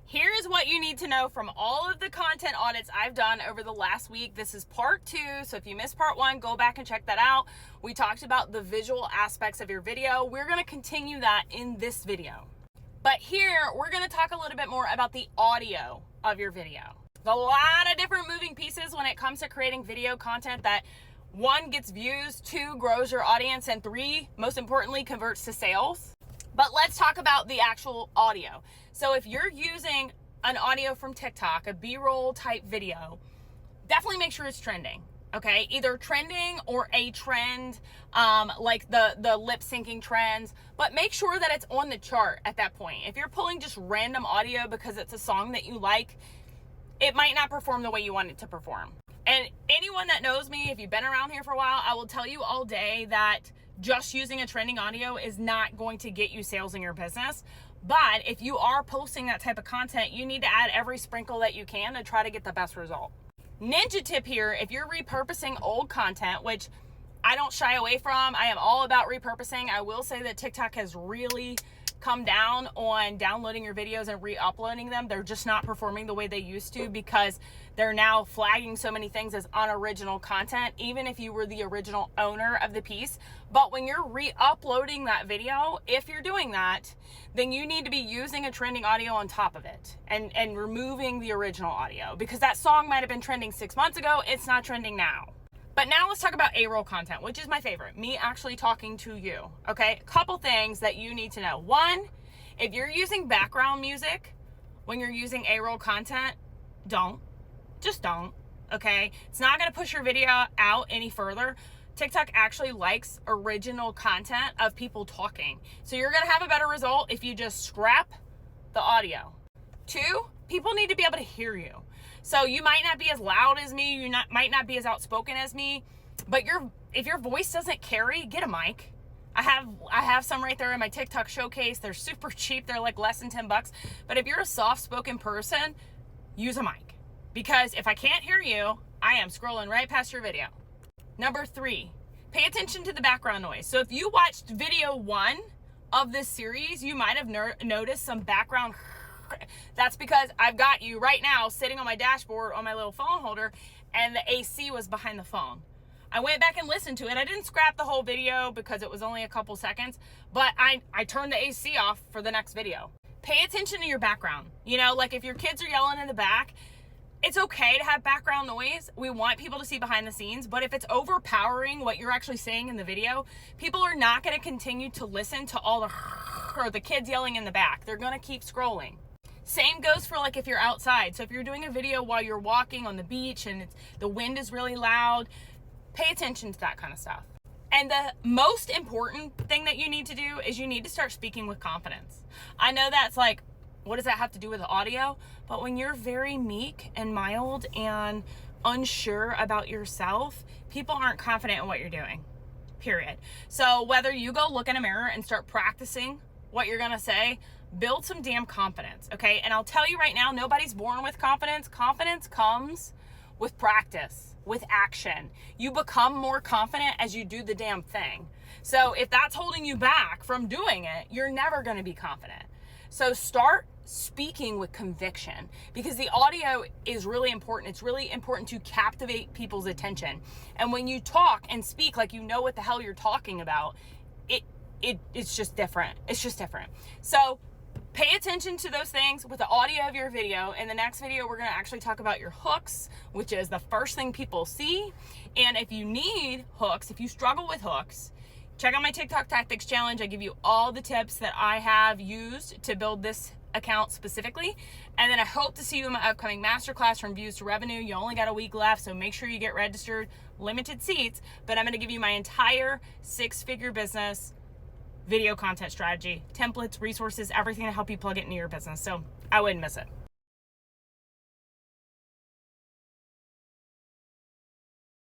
Here's what you need to know from all of the content audits I've done over the last week. This is part 2, so if you missed part 1, go back and check that out. We talked about the visual aspects of your video. We're going to continue that in this video. But here, we're going to talk a little bit more about the audio of your video. There's a lot of different moving pieces when it comes to creating video content that 1, gets views, 2, grows your audience, and 3, most importantly, converts to sales. But let's talk about the actual audio. So if you're using an audio from TikTok, a B-roll type video, definitely make sure it's trending, okay? Either trending or a trend, like the lip syncing trends, but make sure that it's on the chart at that point. If you're pulling just random audio because it's a song that you like, it might not perform the way you want it to perform. And anyone that knows me, if you've been around here for a while, I will tell you all day that just using a trending audio is not going to get you sales in your business. But if you are posting that type of content, you need to add every sprinkle that you can to try to get the best result. Ninja tip here, if you're repurposing old content, which I don't shy away from, I am all about repurposing. I will say that TikTok has really come down on downloading your videos and re-uploading them. They're just not performing the way they used to because they're now flagging so many things as unoriginal content, even if you were the original owner of the piece. But when you're re-uploading that video, if you're doing that, then you need to be using a trending audio on top of it and removing the original audio, because that song might have been trending 6 months ago. It's not trending now. But now let's talk about A-roll content, which is my favorite, me actually talking to you, okay? A couple things that you need to know. 1, if you're using background music when you're using A-roll content, just don't, okay? It's not gonna push your video out any further. TikTok actually likes original content of people talking. So you're gonna have a better result if you just scrap the audio. 2, people need to be able to hear you. So you might not be as loud as me, might not be as outspoken as me, but if your voice doesn't carry, get a mic. I have some right there in my TikTok showcase. They're super cheap. They're like less than $10. But if you're a soft-spoken person, use a mic. Because if I can't hear you, I am scrolling right past your video. Number 3, pay attention to the background noise. So if you watched video 1 of this series, you might have noticed some background. That's because I've got you right now sitting on my dashboard on my little phone holder, and the AC was behind the phone. I went back and listened to it. I didn't scrap the whole video because it was only a couple seconds, but I turned the AC off for the next video. Pay attention to your background. You know, like if your kids are yelling in the back, it's okay to have background noise. We want people to see behind the scenes, but if it's overpowering what you're actually saying in the video, people are not going to continue to listen to all the kids yelling in the back. They're going to keep scrolling. Same goes for like if you're outside. So if you're doing a video while you're walking on the beach and the wind is really loud, pay attention to that kind of stuff. And the most important thing that you need to do is you need to start speaking with confidence. I know that's like, what does that have to do with the audio? But when you're very meek and mild and unsure about yourself, people aren't confident in what you're doing, period. So whether you go look in a mirror and start practicing what you're gonna say, build some damn confidence, okay? And I'll tell you right now, nobody's born with confidence. Confidence comes with practice, with action. You become more confident as you do the damn thing. So if that's holding you back from doing it, you're never gonna be confident. So start speaking with conviction, because the audio is really important. It's really important to captivate people's attention. And when you talk and speak like you know what the hell you're talking about, it's just different. It's just different. So pay attention to those things with the audio of your video. In the next video, we're going to actually talk about your hooks, which is the first thing people see. And if you need hooks, if you struggle with hooks, check out my TikTok Tactics Challenge. I give you all the tips that I have used to build this account specifically. And then I hope to see you in my upcoming masterclass, From Views to Revenue. You only got a week left, so make sure you get registered. Limited seats, but I'm going to give you my entire 6-figure business video content strategy, templates, resources, everything to help you plug it into your business. So I wouldn't miss it.